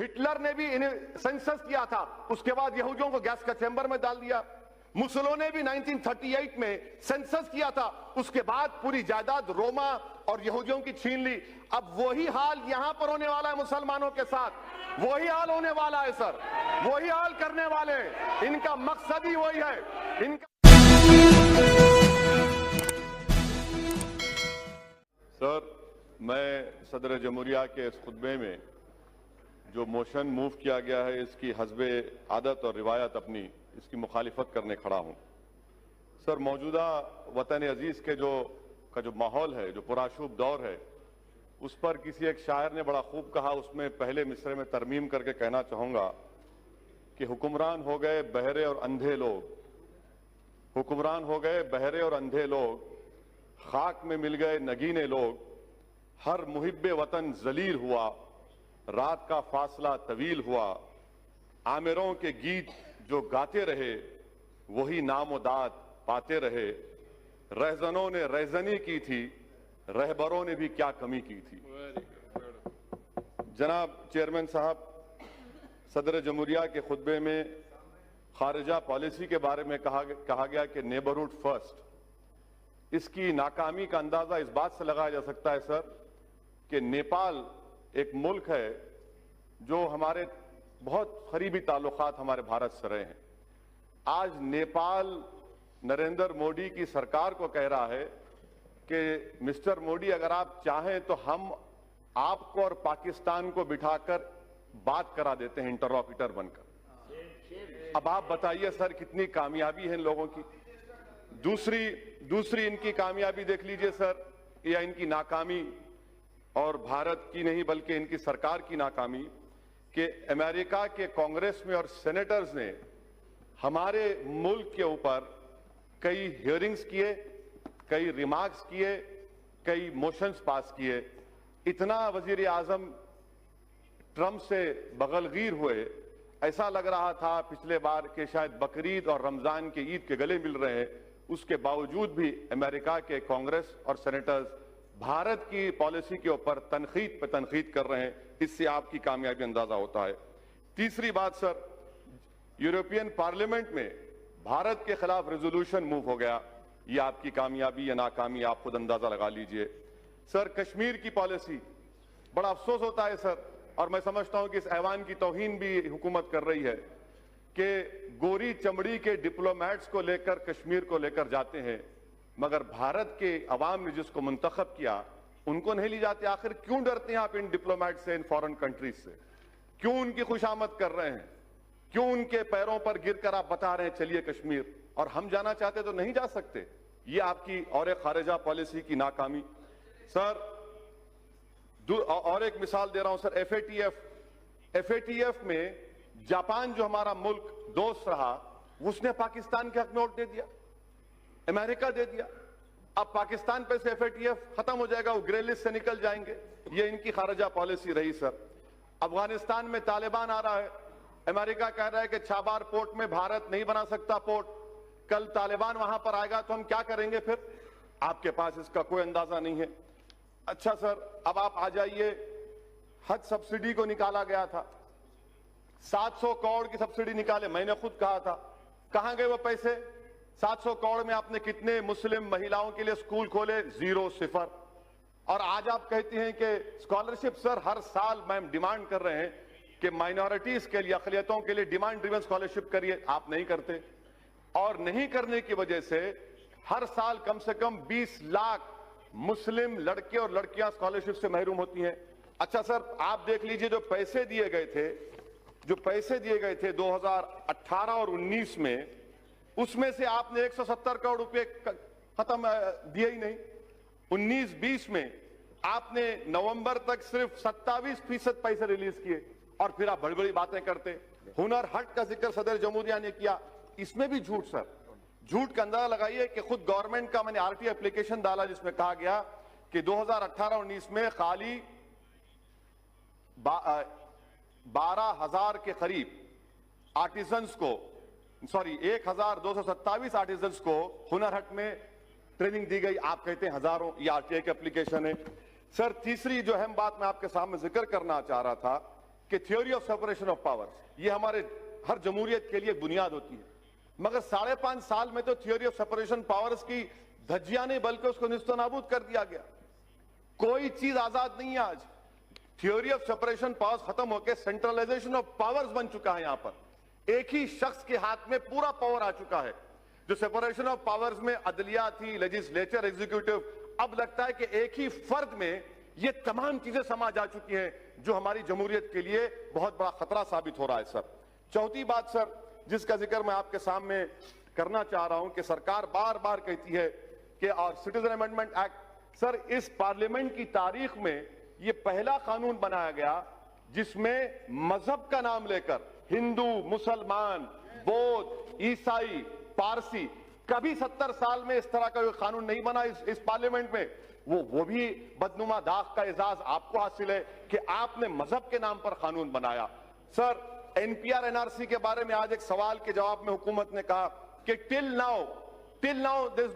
Hitler ने भी इन्हें सेंसस किया था, उसके बाद यहूदियों को गैस का चैम्बर में डाल दिया। मुसलो ने भी 1938 में सेंसस किया था, उसके बाद पूरी जायदाद रोमा और यहूदियों की छीन ली। अब वही हाल यहां पर होने वाला है मुसलमानों के साथ, वही हाल होने वाला है सर, वही हाल करने वाले हैं। इनका मकसद ही वही है। इनका सर, मैं सदर जमहूरिया के इस खुतबे में जो मोशन मूव किया गया है, इसकी हस्बे आदत और रिवायत अपनी इसकी मुखालिफत करने खड़ा हूं। सर, मौजूदा वतन अजीज के जो माहौल है, जो पुराशूब दौर है, उस पर किसी एक शायर ने बड़ा खूब कहा। उसमें पहले मिसरे में तरमीम करके कहना चाहूंगा कि हुक्मरान हो गए बहरे और अंधे लोग, हुक्मरान हो गए बहरे और अंधे लोग, खाक में मिल गए नगीने लोग, हर मुहिब्बे वतन जलील हुआ, रात का फासला तवील हुआ, आमिरों के गीत जो गाते रहे वही नामोदाद पाते रहे, रहजनों ने रहजनी की थी, रहबरों ने भी क्या कमी की थी। जनाब चेयरमैन साहब, सदर जमहूरिया के खुतबे में खारिजा पॉलिसी के बारे में कहा गया कि नेबरहुड फर्स्ट। इसकी नाकामी का अंदाजा इस बात से लगाया जा सकता है सर कि नेपाल एक मुल्क है जो हमारे बहुत करीबी ताल्लुकात हमारे भारत से रहे हैं। आज नेपाल नरेंद्र मोदी की सरकार को कह रहा है कि मिस्टर मोदी, अगर आप चाहें तो हम आपको और पाकिस्तान को बिठाकर बात करा देते हैं इंटरलॉक्यूटर बनकर। अब आप बताइए सर, कितनी कामयाबी है इन लोगों की। दूसरी इनकी कामयाबी देख लीजिए सर, या इनकी नाकामी, और भारत की नहीं बल्कि इनकी सरकार की नाकामी, कि अमेरिका के कांग्रेस में और सेनेटर्स ने हमारे मुल्क के ऊपर कई हियरिंग्स किए, कई रिमार्क्स किए, कई मोशंस पास किए। इतना वजीर आजम ट्रंप से बगलगीर हुए, ऐसा लग रहा था पिछले बार कि शायद बकरीद और रमजान के ईद के गले मिल रहे हैं। उसके बावजूद भी अमेरिका के कांग्रेस और सेनेटर्स भारत की पॉलिसी के ऊपर तनकीद पे तनकीद कर रहे हैं। इससे आपकी कामयाबी अंदाजा होता है। तीसरी बात सर, यूरोपियन पार्लियामेंट में भारत के खिलाफ रेजोल्यूशन मूव हो गया। ये आपकी कामयाबी या नाकामी आप खुद अंदाजा लगा लीजिए। सर, कश्मीर की पॉलिसी, बड़ा अफसोस होता है सर, और मैं समझता हूं कि इस ऐवान की तौहीन भी हुकूमत कर रही है कि गोरी चमड़ी के डिप्लोमेट्स को लेकर कश्मीर को लेकर जाते हैं, मगर भारत के अवाम ने जिसको मुंतखब किया उनको नहीं ले जाते। आखिर क्यों डरते हैं आप इन डिप्लोमेट से, इन फॉरेन कंट्रीज से? क्यों उनकी खुशामद कर रहे हैं? क्यों उनके पैरों पर गिरकर आप बता रहे हैं चलिए कश्मीर, और हम जाना चाहते तो नहीं जा सकते? ये आपकी और एक खारिजा पॉलिसी की नाकामी। सर, और एक मिसाल दे रहा हूं सर, एफएटीएफ में जापान जो हमारा मुल्क दोस्त रहा, उसने पाकिस्तान के हक में वोट दे दिया, अमेरिका दे दिया। अब पाकिस्तान पे से एफएटीएफ खत्म हो जाएगा, वो ग्रे लिस्ट से निकल जाएंगे। ये इनकी खारिजा पॉलिसी रही सर। अफगानिस्तान में तालिबान आ रहा है, अमेरिका कह रहा है कि छाबार पोर्ट में भारत नहीं बना सकता पोर्ट। कल तालिबान वहां पर आएगा तो हम क्या करेंगे फिर? आपके पास इसका कोई अंदाजा नहीं है। अच्छा सर, अब आप आ जाइए, हज सब्सिडी को निकाला गया था, 700 करोड़ की सब्सिडी निकाले। मैंने खुद कहा था, कहां गए वो पैसे? 700 करोड़ में आपने कितने मुस्लिम महिलाओं के लिए स्कूल खोले? 0, 0। और आज आप कहती हैं कि स्कॉलरशिप। सर, हर साल मैम डिमांड कर रहे हैं कि माइनॉरिटीज के लिए, अक़लियतों के लिए डिमांड ड्रिवन स्कॉलरशिप करिए, आप नहीं करते। और नहीं करने की वजह से हर साल कम से कम 20 लाख मुस्लिम लड़के और लड़कियां स्कॉलरशिप से महरूम होती हैं। अच्छा सर, आप देख लीजिए, जो पैसे दिए गए थे 2018 और 19 में, उसमें से आपने 170 करोड़ रुपए खत्म दिए ही नहीं। 19-20 में आपने नवंबर तक सिर्फ 27% पैसे रिलीज किए, और फिर आप बड़ी बड़ी बातें करते। हुनर हाट का जिक्र सदर जमहूरिया ने किया, इसमें भी झूठ सर। झूठ का अंदाजा लगाइए कि खुद गवर्नमेंट का मैंने आरटीआई एप्लीकेशन डाला जिसमें कहा गया कि 2018-19 में खाली 12,000 के करीब आर्टिजन्स को, 1,227 आर्टिजन्स को हुनर हाट में ट्रेनिंग दी गई। आप कहते हैं हजारों, ये आरटीआई की एप्लीकेशन है। सर, तीसरी जो अहम बात मैं आपके सामने जिक्र करना चाह रहा था कि theory of separation of powers ये हमारे हर जमहूरियत के लिए बुनियाद होती है, मगर 5.5 साल में तो थ्योरी ऑफ सेपरेशन पावर्स की धज्जियां नहीं बल्कि उसको निस्तनाबूद कर दिया गया। कोई चीज आजाद नहीं है आज। थ्योरी ऑफ सेपरेशन पावर्स खत्म होकर सेंट्रलाइजेशन ऑफ पावर्स बन चुका है। यहां पर एक ही शख्स के हाथ में पूरा पावर आ चुका है। जो सेपरेशन ऑफ पावर्स में अदलिया थी, लेजिस्लेचर, एग्जीक्यूटिव, अब लगता है कि एक ही फर्द में ये तमाम चीजें समा जा चुकी हैं जो हमारी जमहूरियत के लिए बहुत बड़ा खतरा साबित हो रहा है। सर, चौथी बात सर जिसका जिक्र मैं आपके सामने करना चाह रहा हूं कि सरकार बार बार कहती है कि और सिटीजन अमेंडमेंट एक्ट, सर इस पार्लियामेंट की तारीख में ये पहला कानून बनाया गया जिसमें मजहब का नाम लेकर हिंदू, मुसलमान, बौद्ध, ईसाई, पारसी, कभी 70 साल में इस तरह का कोई कानून नहीं बना इस पार्लियामेंट में। वो भी बदनुमा दाग का एजाज आपको हासिल है कि आपने मजहब के नाम पर कानून बनाया। सर, एनपीआर एनआरसी के बारे में आज एक सवाल के जवाब में हुकूमत ने कहा कि till now there is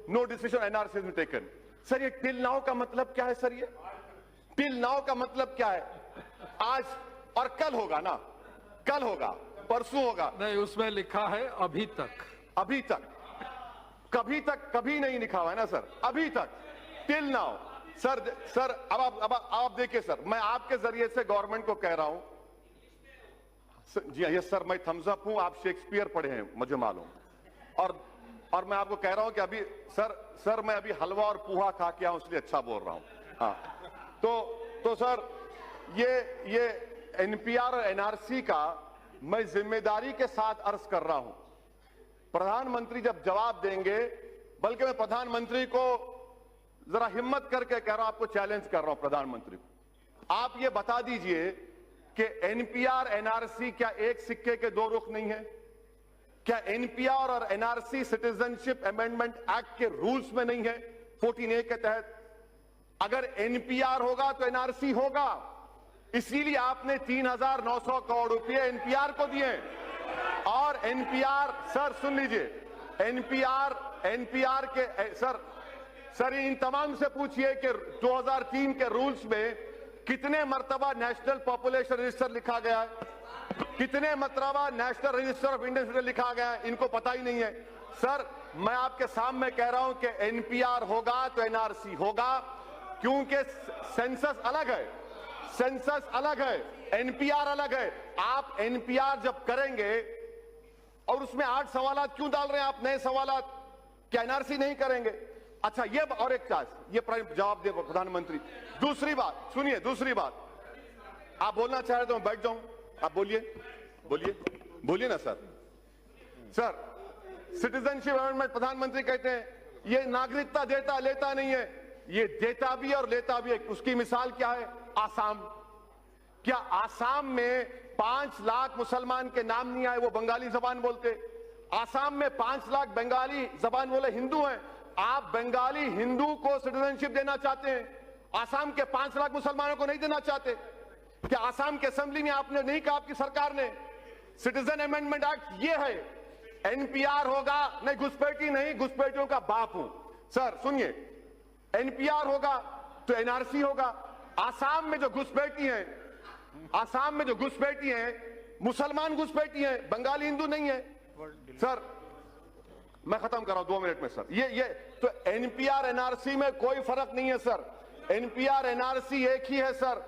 no decision NRC has been taken. Sir, ये टिल नाउ का मतलब क्या है? सर, ये टिल नाउ का मतलब क्या है? आज और कल होगा ना, कल होगा, परसों होगा नहीं, उसमें लिखा है अभी तक। अभी तक, कभी तक, कभी नहीं लिखा हुआ है ना सर, अभी तक, टिल नाउ। सर अब आप देखिए सर, मैं आपके जरिए से गवर्नमेंट को कह रहा हूं, जी यस सर, मैं थम्स अप हूं, आप शेक्सपियर पढ़े हैं मुझे मालूम, और मैं आपको कह रहा हूं कि अभी सर मैं अभी हलवा और पूहा खा के आऊं इसलिए अच्छा बोल रहा हूं। हाँ, तो सर ये एनपीआर और एनआरसी का मैं जिम्मेदारी के साथ अर्ज कर रहा हूं। प्रधानमंत्री जब जवाब देंगे, बल्कि मैं प्रधानमंत्री को जरा हिम्मत करके कह रहा हूं, आपको चैलेंज कर रहा हूं प्रधानमंत्री को, आप ये बता दीजिए कि एनपीआर एनआरसी क्या एक सिक्के के दो रुख नहीं है? क्या एनपीआर और एनआरसी सिटीजनशिप अमेंडमेंट एक्ट के रूल्स में नहीं है 14A के तहत? अगर एनपीआर होगा तो एनआरसी होगा, इसीलिए आपने 3,900 करोड़ रुपए एनपीआर को दिए। और एनपीआर, सर सुन लीजिए, एनपीआर के सर इन तमाम से पूछिए कि 2003 के रूल्स में कितने मर्तबा नेशनल पॉपुलेशन रजिस्टर लिखा गया है, कितने मर्तबा national register of Indian citizen लिखा गया है, इनको पता ही नहीं है। सर, मैं आपके सामने कह रहा हूं कि एनपीआर होगा तो एनआरसी होगा, क्योंकि सेंसस अलग है, सेंसस अलग है, एनपीआर अलग है। आप एनपीआर जब करेंगे और उसमें 8 सवालात क्यों डाल रहे हैं आप, नए सवालात? क्या एनआरसी नहीं करेंगे? अच्छा, ये और एक चार्ज, ये जवाब दे प्रधानमंत्री। दूसरी बात सुनिए, दूसरी बात, आप बोलना चाह रहे तो मैं बैठ जाऊं, आप बोलिए ना सर। सिटीजनशिप अमेंडमेंट, प्रधानमंत्री कहते हैं ये नागरिकता देता लेता नहीं है, ये देता भी है और लेता भी है। उसकी मिसाल क्या है? आसाम। क्या आसाम में 5 लाख मुसलमान के नाम नहीं आए, वो बंगाली जबान बोलते? आसाम में 5 लाख बंगाली जबान बोले हिंदू हैं, आप बंगाली हिंदू को सिटीजनशिप देना चाहते हैं, आसाम के 5 लाख मुसलमानों को नहीं देना चाहते? क्या आसाम के असेंबली में आपने नहीं कहा, आपकी सरकार ने? सिटीजन अमेंडमेंट एक्ट ये है, एनपीआर होगा, नहीं घुसपैठी नहीं, घुसपैठियों का बाप हूं। सर सुनिए, एनपीआर होगा तो एनआरसी होगा। आसाम में जो घुसपैठी हैं, मुसलमान घुसपैठी हैं, बंगाली हिंदू नहीं है। सर मैं खत्म कर रहा हूं 2 मिनट में सर। ये तो एनपीआर एनआरसी में कोई फर्क नहीं है सर, एनपीआर एनआरसी एक ही है सर।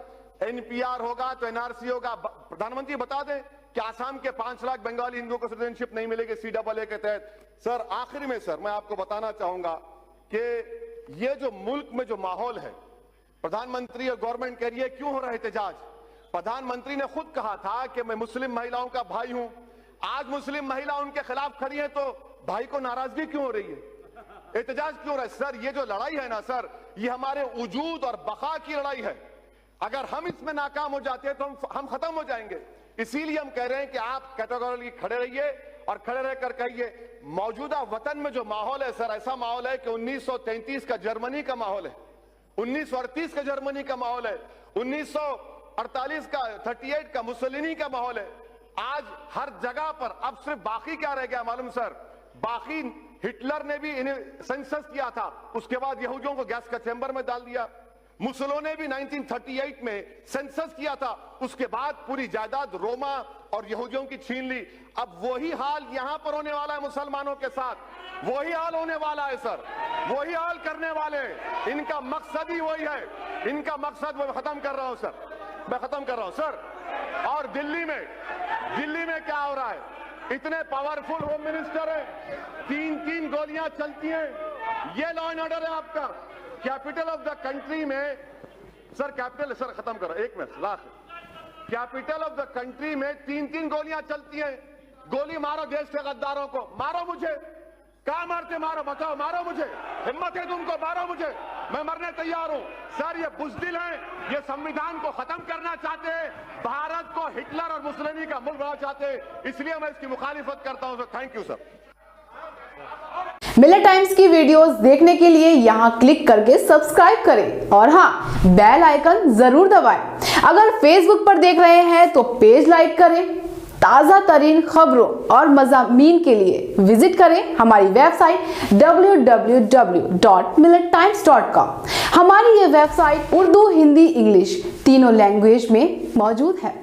एनपीआर होगा तो एनआरसी होगा। प्रधानमंत्री बता दें कि आसाम के 5 लाख बंगाली हिंदुओं को सिटीजनशिप नहीं मिलेगी CAA के तहत। सर आखिर में सर मैं आपको बताना चाहूंगा कि ये जो मुल्क में जो माहौल है, प्रधानमंत्री और गवर्नमेंट कह रही है क्यों हो रहा है एहतजाज? प्रधानमंत्री ने खुद कहा था कि मैं मुस्लिम महिलाओं का भाई हूं। आज मुस्लिम महिला उनके खिलाफ खड़ी है तो भाई को नाराजगी क्यों हो रही है, एहतजाज क्यों हो रहा है? सर ये जो लड़ाई है ना सर, ये हमारे वजूद और बका की लड़ाई है। अगर हम इसमें नाकाम हो जाते हैं तो हम खत्म हो जाएंगे। इसीलिए हम कह रहे हैं कि आप कैटेगोरिकली खड़े रहिए और खड़े रहकर कहिए मौजूदा वतन में जो माहौल है सर, ऐसा माहौल है कि 1933 का जर्मनी का माहौल है, 1938 का जर्मनी का माहौल है, 1948 का 38 का मुसोलिनी का माहौल है। आज हर जगह पर अब सिर्फ बाकी क्या रह गया मालूम सर? बाकी हिटलर ने भी इन्हें सेंसस किया था, उसके बाद यहूदियों को गैस का चैम्बर में डाल दिया, मुसोलिनी भी 1938 में सेंसस किया था, उसके बाद पूरी जायदाद रोमा और यहूदियों की छीन ली। अब वही हाल यहां पर होने वाला है मुसलमानों के साथ, वही हाल होने वाला है सर, वही हाल करने वाले हैं। इनका मकसद ही वही है, इनका मकसद मैं खत्म कर रहा हूं सर, मैं खत्म कर रहा हूं सर। और दिल्ली में क्या हो रहा है? इतने पावरफुल होम मिनिस्टर है, 3-3 गोलियां चलती हैं, ये लॉ एंड ऑर्डर है आपका। कैपिटल ऑफ द कंट्री में सर, कैपिटल सर खत्म करो, 1 minute last. Capital of the country में 3-3 गोलियां चलती हैं। गोली मारो देश के गद्दारों को, मारो मुझे, कहां मारते मारो, बताओ, मारो मुझे, हिम्मत है तुमको, मारो मुझे, मैं मरने तैयार हूं। सर ये बुज़दिल हैं, ये संविधान को खत्म करना चाहते हैं, भारत को हिटलर और मुसोलिनी का मुल्क बनाना चाहते हैं, इसलिए मैं इसकी मुखालिफत करता हूं सर। Thank you sir. मिलत टाइम्स की वीडियोस देखने के लिए यहां क्लिक करके सब्सक्राइब करें और हां, बेल आइकन जरूर दबाएं। अगर फेसबुक पर देख रहे हैं तो पेज लाइक करें। ताजा तरीन खबरों और मज़ामीन के लिए विजिट करें हमारी वेबसाइट www.millettimes.com। हमारी ये वेबसाइट उर्दू, हिंदी, इंग्लिश तीनों लैंग्वेज में मौजूद है।